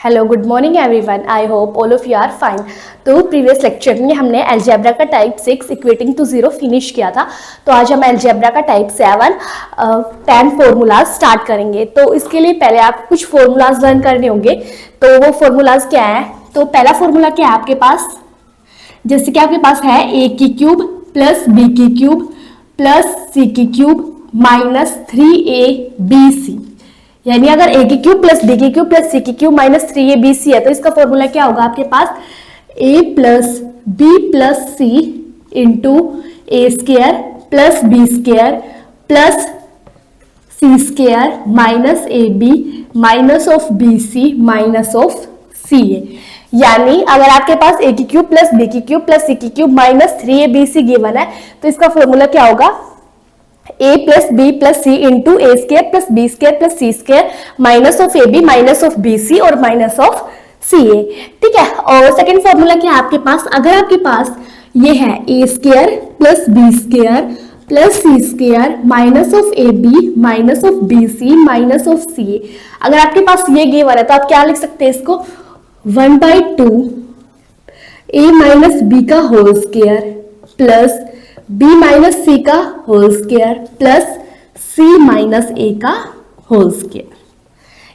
Hello good morning everyone, I hope all of you are fine. तो previous lecture में हमने algebra का type 6 equating to 0 finish किया था। तो आज हम अलजेब्रा का टाइप 7 10 फॉर्मूलाज स्टार्ट करेंगे। तो इसके लिए पहले आप कुछ फॉर्मूलाज लर्न करने होंगे। तो वो फॉर्मूलाज क्या है? तो पहला फॉर्मूला क्या है आपके पास? जैसे कि आपके पास है ए की क्यूब प्लस बी की क्यूब प्लस सी की क्यूब माइनस 3ab यानी अगर ए की क्यूब प्लस बी की क्यूब प्लस सी की क्यूब माइनस 3abc है तो इसका फॉर्मूला क्या होगा आपके पास? a plus B plus C into A square plus B square plus C square minus A B minus of B C minus of C A. यानी अगर आपके पास ए की क्यूब प्लस बी की क्यूब प्लस सी की क्यूब माइनस 3abc गिवन है तो इसका फॉर्मूला क्या होगा? a plus B plus C into A square plus B square plus C square minus of A B minus of B c और minus of C A. ठीक है। और second formula क्या है आपके पास? अगर आपके पास ये है A square plus B square plus C square minus of A B minus of B C minus of C A, अगर आपके पास ये गिवन है तो आप क्या लिख सकते हैं इसको? 1/2 a माइनस बी का whole square plus b minus सी का whole square plus c minus a का होल स्क्र।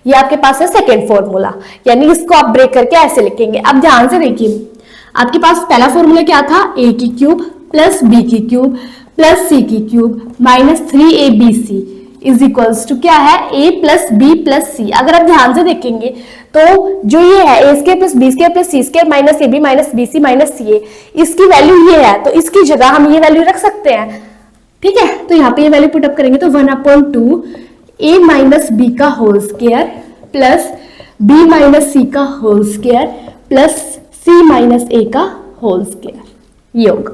ये आपके पास है सेकेंड फॉर्मूला। यानी इसको आप ब्रेक करके ऐसे लिखेंगे। अब ध्यान से देखिए, आपके पास पहला फॉर्मूला क्या था? a की क्यूब प्लस b की क्यूब प्लस c की cube minus 3abc is equals to क्या है? a plus B plus C. अगर आप ध्यान से देखेंगे तो जो ये है A square plus B square plus C square minus A B minus B C minus C A, इसकी वैल्यू ये है तो इसकी जगह हम ये वैल्यू रख सकते हैं। ठीक है। तो यहाँ पे ये वैल्यू पुटअप करेंगे तो 1/2 a माइनस बी का whole square plus b minus सी का whole square plus c minus a का होल स्क्र, ये होगा।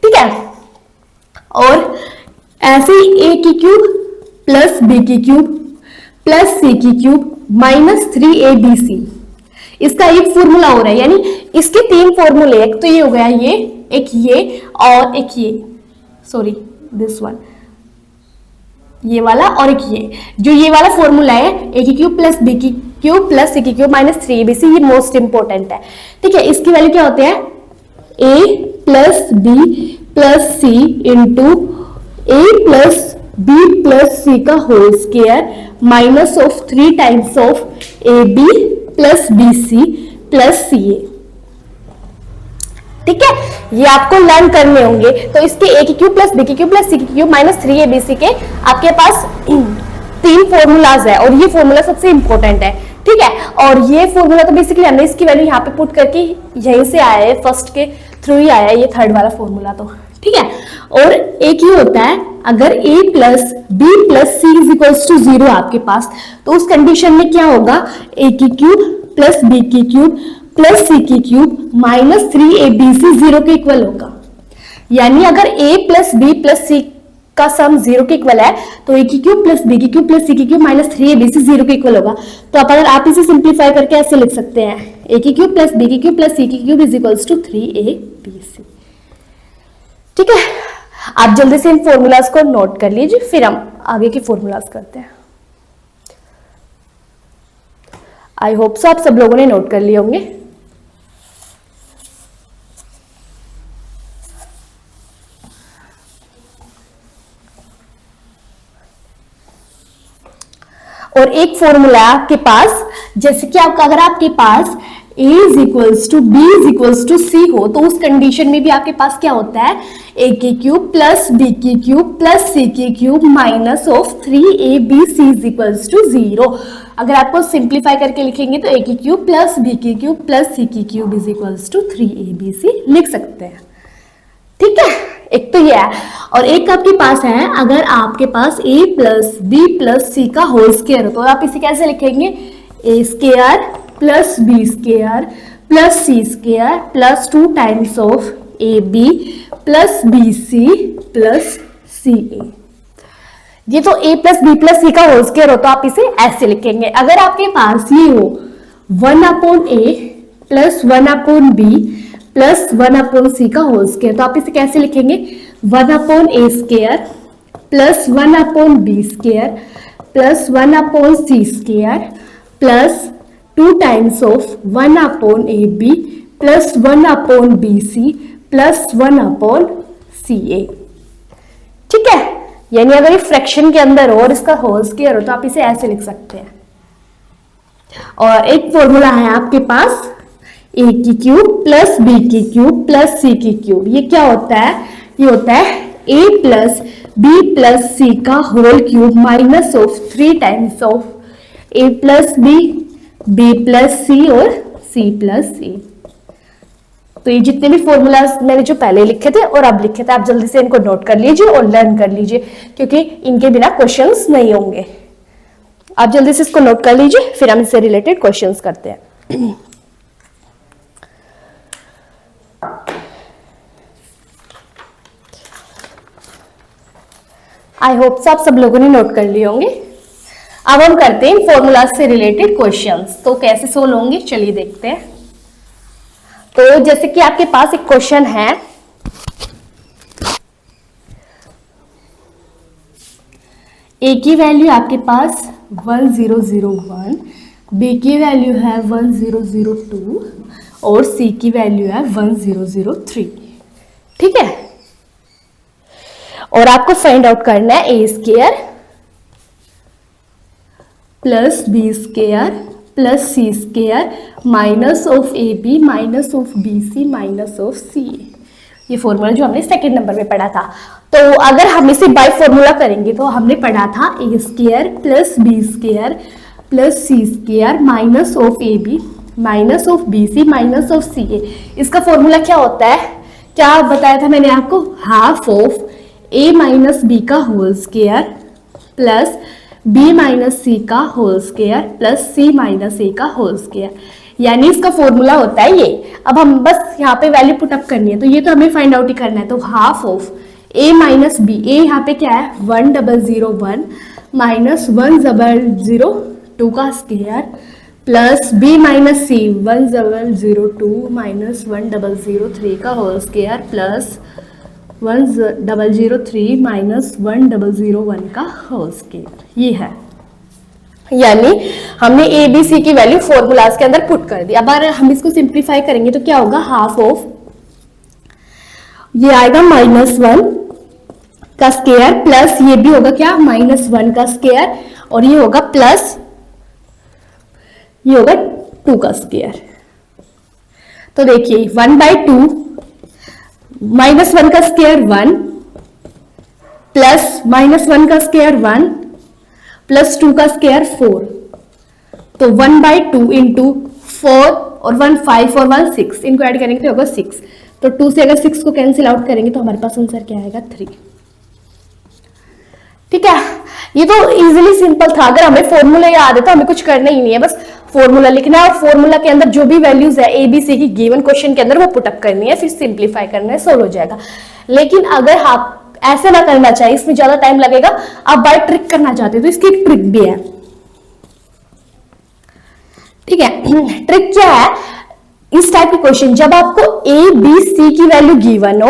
ठीक है। और ऐसे ही a की क्यूब प्लस बी की क्यूब प्लस सी की क्यूब माइनस 3abc, इसका एक फॉर्मूला हो रहा है। यानी इसके तीन फॉर्मूले, एक तो ये हो गया ये, एक ये और एक ये, सॉरी दिस वन, ये वाला और एक ये। जो ये वाला फॉर्मूला है ए की क्यूब प्लस बी की क्यूब प्लस सी की क्यूब माइनस 3abc, ये मोस्ट इंपॉर्टेंट है। ठीक है। इसकी वैल्यू क्या होते हैं? a plus B plus C into A plus B plus C का whole square minus of 3 times of A B plus B C plus C A. ठीक है। ये आपको लर्न करने होंगे। तो इसके ए की क्यूब प्लस बी की क्यूब प्लस सी की क्यूब माइनस 3abc के आपके पास तीन फॉर्मूलाज है और ये फॉर्मूला सबसे इंपॉर्टेंट है। ठीक है। और ये फॉर्मूला तो बेसिकली हमने इसकी वैल्यू यहाँ पे पुट करके यहीं से आया है, फर्स्ट के थ्रू ही आया है ये थर्ड वाला फॉर्मूला। तो ठीक है। और एक ही होता है, अगर a plus B plus c is equals to 0 आपके पास, तो उस कंडीशन में क्या होगा? a की क्यूब प्लस बी की क्यूब प्लस सी की क्यूब माइनस 3abc 0 के इक्वल होगा। यानी अगर a plus B plus C का सम 0 के इक्वल है तो a की क्यूब प्लस बी की क्यूब प्लस सी की क्यूब माइनस 3abc 0 के इक्वल होगा। तो अगर आप इसे सिंप्लीफाई करके ऐसे लिख सकते हैं, a की क्यूब प्लस बी की क्यूब प्लस सी की cube is equals to 3abc। ठीक है। आप जल्दी से इन फॉर्मूलाज को नोट कर लीजिए, फिर हम आगे के फॉर्मूलाज करते हैं। आई होप सो आप सब लोगों ने नोट कर लिए होंगे। और एक फॉर्मूला आपके पास, जैसे कि आपका अगर आपके पास a is equals to B is equals to C हो तो उस कंडीशन में भी आपके पास क्या होता है? a की क्यूब प्लस बी की क्यूब प्लस सी की cube minus of 3abc is equals to 0। अगर आपको सिंप्लीफाई करके लिखेंगे तो a की क्यूब प्लस बी की क्यूब प्लस सी की cube is equals to 3abc लिख सकते हैं। ठीक है। एक तो ये है। और एक आपके पास है, अगर आपके पास a plus B plus C का होल स्क्वायर हो तो आप इसे कैसे लिखेंगे? a square plus B square plus C square plus 2 times of A B plus B C plus C ए। ये तो a plus B plus C का होल स्क्वायर हो तो आप इसे ऐसे लिखेंगे। अगर आपके पास ये हो 1/a plus 1/b plus 1/c का होल स्क्वायर तो आप इसे कैसे लिखेंगे? 1/a square plus 1/b square plus 1/c square plus 2 times of 1 upon A B plus 1 upon B C plus 1 upon C A. ठीक है, यानी अगर ये फ्रैक्शन के अंदर हो और इसका होल स्क्वायर हो तो आप इसे ऐसे लिख सकते हैं। और एक फॉर्मूला है आपके पास ए की क्यूब प्लस बी की क्यूब प्लस सी की क्यूब। ये क्या होता है? ये होता है A plus B plus C का whole cube minus of 3 times of A plus B plus C और सी प्लस सी। तो ये जितने भी फॉर्मूलाज मैंने जो पहले लिखे थे और अब लिखे थे, आप जल्दी से इनको नोट कर लीजिए और लर्न कर लीजिए, क्योंकि इनके बिना क्वेश्चंस नहीं होंगे। आप जल्दी से इसको नोट कर लीजिए, फिर हम इससे रिलेटेड क्वेश्चंस करते हैं। आई होप आप सब लोगों ने नोट कर लिए होंगे। अब हम करते हैं फॉर्मूलाज से रिलेटेड क्वेश्चंस। तो कैसे सोल्व होंगे चलिए देखते हैं। तो जैसे कि आपके पास एक क्वेश्चन है, ए की वैल्यू आपके पास 1001, बी की वैल्यू है 1002 और सी की वैल्यू है 1003। ठीक है, और आपको फाइंड आउट करना है a square plus B square plus C square minus of A B minus of B C minus of सी ए। ये फॉर्मूला जो हमने सेकंड नंबर में पढ़ा था। तो अगर हम इसे बाय फॉर्मूला करेंगे तो हमने पढ़ा था a square plus B square plus C square minus of A B minus of B C minus of C a. इसका फॉर्मूला क्या होता है? क्या बताया था मैंने आपको? Half of a minus B का whole square plus b minus सी का whole square plus c minus a का होल स्क्वायर। यानी इसका फॉर्मूला होता है ये। अब हम बस यहाँ पे वैल्यू पुट अप करनी है, तो ये तो हमें फाइंड आउट ही करना है। तो half of a minus b, a यहाँ पे क्या है 1001 माइनस 1002 का square plus b minus c 1002 minus 1003 का होल स्क्वायर प्लस 1003 माइनस 1001 का होल स्क्वायर। ये है, यानी हमने ए बी सी की वैल्यू फॉर्मूलाज के अंदर पुट कर दी। अब अगर हम इसको सिंप्लीफाई करेंगे तो क्या होगा? हाफ ऑफ ये आएगा -1 का स्क्वायर प्लस ये भी होगा क्या -1 का स्क्वायर और ये होगा प्लस ये होगा 2 का स्क्वायर। तो देखिए 1/2 -1 का स्क्वायर 1 प्लस -1 का स्क्वायर 1 प्लस 2 का स्क्वायर 4। तो 1/2 इंटू 4 और 1 5 और 1 6, इनको ऐड करेंगे तो होगा 6। तो 2 से अगर 6 को कैंसिल आउट करेंगे तो हमारे पास आंसर क्या आएगा? 3। ठीक है, ये तो इजीली सिंपल था। अगर हमें फॉर्मूला याद है तो हमें कुछ करना ही नहीं है, बस फॉर्मूला लिखना है और फॉर्मूला के अंदर जो भी वैल्यूज है ए बी सी की गिवन क्वेश्चन के अंदर वो पुटअप करनी है, फिर सिंप्लीफाई करना है, सोल्व हो जाएगा। लेकिन अगर आप ऐसे ना करना चाहिए, इसमें ज्यादा टाइम लगेगा, आप बाय ट्रिक करना चाहते हो तो इसकी एक ट्रिक भी है। ठीक है, ट्रिक क्या है? इस टाइप के क्वेश्चन जब आपको ए बी सी की वैल्यू गिवन हो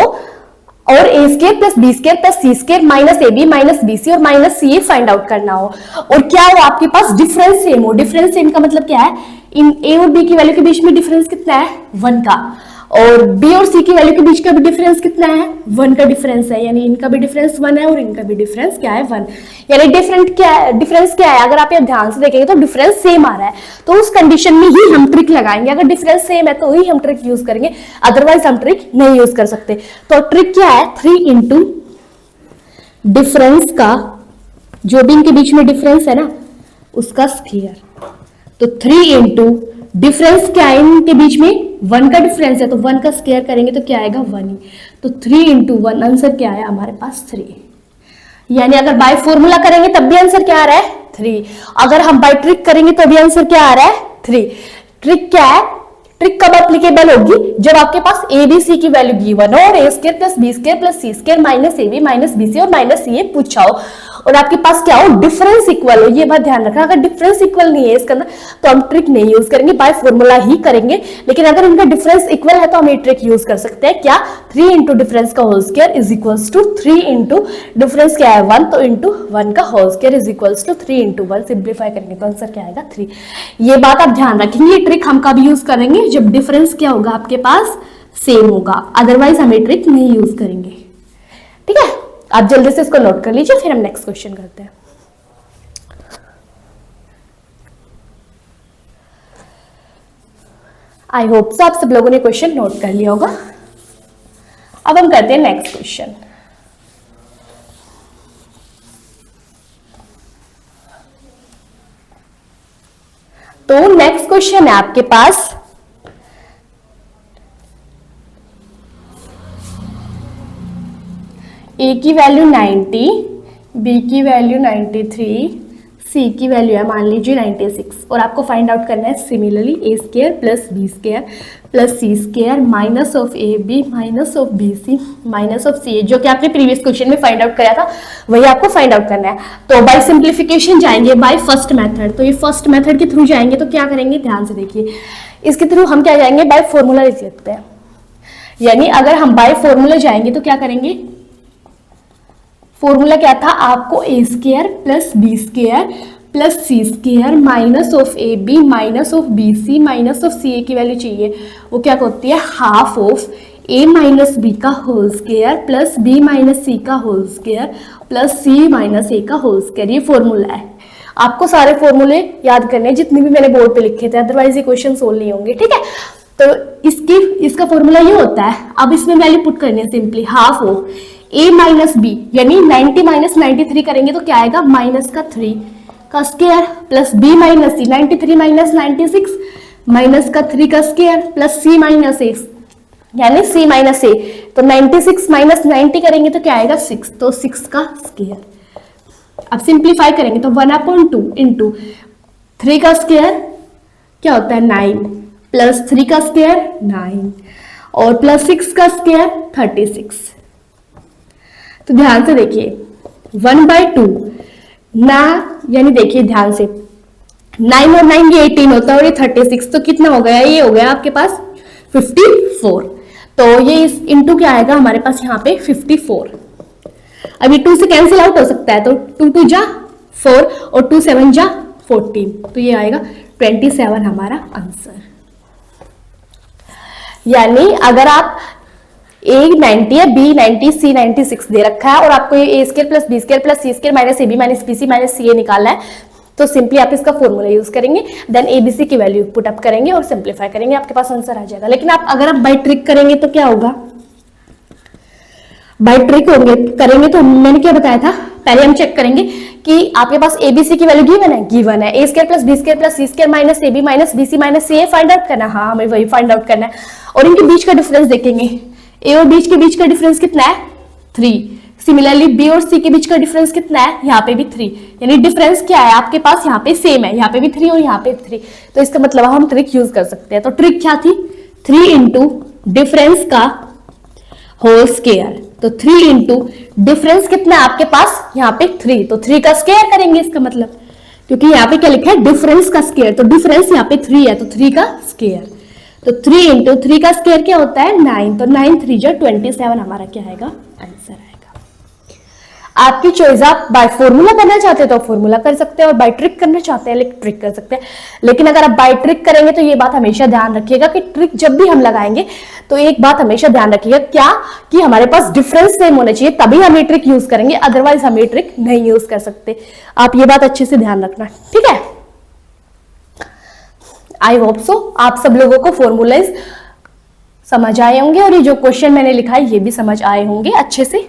और a square plus B square plus C square minus A B minus B c और minus C a find out करना हो और क्या हो आपके पास डिफरेंस सेम हो। डिफरेंस सेम का मतलब क्या है? इन ए और बी की वैल्यू के बीच में डिफरेंस कितना है? 1 का। और बी और सी की वैल्यू के बीच का भी डिफरेंस कितना है? 1 का डिफरेंस है। यानी इनका भी डिफरेंस 1 है और इनका भी डिफरेंस क्या है? 1। यानी डिफरेंस क्या है? अगर आप ये ध्यान से देखेंगे तो डिफरेंस सेम आ रहा है, तो उस कंडीशन में ही हम ट्रिक लगाएंगे। अगर डिफरेंस सेम है तो ही हम ट्रिक यूज करेंगे, अदरवाइज हम ट्रिक नहीं यूज कर सकते। तो ट्रिक क्या है? 3 इंटू डिफरेंस का, जो भी इनके बीच में डिफरेंस है ना उसका स्क्वायर। तो 3 इंटू डिफरेंस क्या है इनके बीच में? 1 का डिफरेंस है, तो 1 का स्क्वायर करेंगे तो क्या आएगा? 1 ही। तो 3 इंटू 1 आंसर क्या है हमारे पास? 3। यानी अगर बाय फॉर्मूला करेंगे तब भी आंसर क्या आ रहा है? 3। अगर हम बाय ट्रिक करेंगे तो भी आंसर क्या आ रहा है? 3। ट्रिक क्या है? ट्रिक कब एप्लीकेबल होगी? जब आपके पास ए बी सी की वैल्यू गिवन हो और a square plus B square plus C square minus A B minus B c और माइनस सी ए पूछा हो और आपके पास क्या हो, डिफरेंस इक्वल हो। ये बात ध्यान रखना, अगर डिफरेंस इक्वल नहीं है इसके अंदर तो हम ट्रिक नहीं यूज करेंगे, बाय फॉर्मूला ही करेंगे। लेकिन अगर इनका डिफरेंस इक्वल है तो हम ये ट्रिक यूज कर सकते हैं, क्या, 3 इंटू डिफरेंस का whole square is equals to 3 into difference क्या है 1, तो इंटू 1 का whole square is equals to 3 into 1। Simplify करेंगे तो आंसर क्या आएगा 3। ये बात आप ध्यान रखेंगे, ये ट्रिक हम कब यूज करेंगे, जब डिफरेंस क्या होगा आपके पास सेम होगा, अदरवाइज हम ये ट्रिक नहीं यूज करेंगे। ठीक है, आप जल्दी से इसको नोट कर लीजिए, फिर हम नेक्स्ट क्वेश्चन करते हैं। आई होप सो आप सब लोगों ने क्वेश्चन नोट कर लिया होगा। अब हम करते हैं नेक्स्ट क्वेश्चन। तो नेक्स्ट क्वेश्चन है आपके पास ए की वैल्यू 90, बी की वैल्यू 93, सी की वैल्यू है मान लीजिए 96 और आपको फाइंड आउट करना है similarly a square plus B square plus C square minus of A B minus of B C minus of C a, जो कि आपने प्रीवियस क्वेश्चन में फाइंड आउट कराया था वही आपको फाइंड आउट करना है। तो बाय सिंप्लीफिकेशन जाएंगे बाय फर्स्ट मेथड, तो ये फर्स्ट मेथड के थ्रू जाएंगे तो क्या करेंगे, ध्यान से देखिए, इसके थ्रू हम क्या जाएंगे, बाय फॉर्मूला लिख लेते हैं। यानी अगर हम बाय फॉर्मूला जाएंगे तो क्या करेंगे, फॉर्मूला क्या था आपको, a square plus B square plus C square minus of A B minus of B C minus of C a की वैल्यू चाहिए, वो क्या होती है half of a minus B का whole square plus b minus सी का whole square plus c minus a का whole square. ये फॉर्मूला है, आपको सारे फॉर्मूले याद करने हैं जितने भी मैंने बोर्ड पे लिखे थे, अदरवाइज ये क्वेश्चन सोल्व नहीं होंगे। ठीक है, तो इसका फॉर्मूला ये होता है, अब इसमें वैल्यू पुट करनी है simply, half of a minus b, यानी 90 माइनस 93 करेंगे तो क्या आएगा, माइनस का 3 का स्क्वायर प्लस b माइनस सी, 93 माइनस 96 माइनस का 3 का स्क्वायर प्लस c माइनस ए, यानी c माइनस ए। तो 96 माइनस 90 करेंगे तो क्या आएगा 6, तो 6 का स्क्वायर। अब सिंप्लीफाई करेंगे तो 1/2 इंटू 3 का स्क्वायर क्या होता है 9 प्लस 3 का स्क्वायर 9 और प्लस 6 का स्क्वायर 36। तो ध्यान से देखिए 1/2 ना, यानी देखिए ध्यान से 9 और 9 ये 18 होता है और ये 36, तो कितना हो गया, ये हो गया आपके पास 54। तो ये इस इंटू क्या आएगा हमारे पास यहाँ पे 54। अब ये 2 से कैंसिल आउट हो सकता है, तो 2 2 जा 4 और 2 7 जा 14, तो ये आएगा 27 हमारा आंसर। यानी अगर आप ए 90 है, बी 90, सी 96 दे रखा है और आपको ये a square plus B square plus C square minus A B minus B C minus C a निकालना है, तो सिंपली आप इसका फॉर्मूला यूज करेंगे, देन एबीसी की वैल्यू पुट अप करेंगे और सिंप्लीफाई करेंगे, आपके पास आंसर आ जाएगा। लेकिन अगर आप बाय ट्रिक करेंगे तो क्या होगा, बाय ट्रिक करेंगे तो मैंने क्या बताया था, पहले हम चेक करेंगे कि आपके पास एबीसी की वैल्यू गिवन है, a square plus B square plus C square minus A B minus B C minus C a find out करना है। हाँ, हमें वही फाइंड आउट करना है और इनके बीच का डिफरेंस देखेंगे, ए और बीच के बीच का डिफरेंस कितना है 3, सिमिलरली बी और सी के बीच का डिफरेंस कितना है, यहाँ पे भी 3, यानी डिफरेंस क्या है आपके पास यहाँ पे सेम है, यहाँ पे भी 3 और यहाँ पे 3, तो इसका मतलब हम ट्रिक यूज कर सकते हैं। तो ट्रिक क्या थी, 3 इंटू डिफरेंस का होल स्क्वायर, तो 3 इंटू डिफरेंस कितना है आपके पास यहाँ पे 3, तो 3 का स्क्वायर करेंगे इसका मतलब, क्योंकि यहाँ पे क्या लिखा है डिफरेंस का स्क्वायर, तो डिफरेंस यहाँ पे 3 है तो 3 का स्क्वायर, तो 3 इंटू 3 का स्क्वायर क्या होता है 9, तो 9 3 जो 27 हमारा क्या आएगा आंसर आएगा। आपकी चॉइस, आप बाय फॉर्मूला करना चाहते हैं तो फॉर्मूला कर सकते हैं और बाय ट्रिक करना चाहते हैं ट्रिक कर सकते हैं। लेकिन अगर आप बाय ट्रिक करेंगे तो ये बात हमेशा ध्यान रखिएगा कि ट्रिक जब भी हम लगाएंगे तो एक बात हमेशा ध्यान रखिएगा क्या, कि हमारे पास डिफरेंस सेम होना चाहिए तभी हम ये ट्रिक यूज करेंगे, अदरवाइज हम ये ट्रिक नहीं यूज कर सकते। आप ये बात अच्छे से ध्यान रखना, ठीक है। आई होप सो आप सब लोगों को फॉर्मूलाज समझ आए होंगे और ये जो क्वेश्चन मैंने लिखा है ये भी समझ आए होंगे अच्छे से।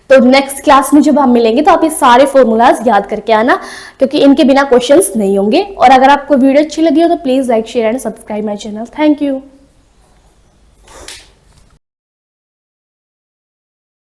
तो नेक्स्ट क्लास में जब हम मिलेंगे तो आप ये सारे फॉर्मूलाज याद करके आना, क्योंकि इनके बिना क्वेश्चंस नहीं होंगे। और अगर आपको वीडियो अच्छी लगी हो तो please like share and subscribe my channel. Thank you.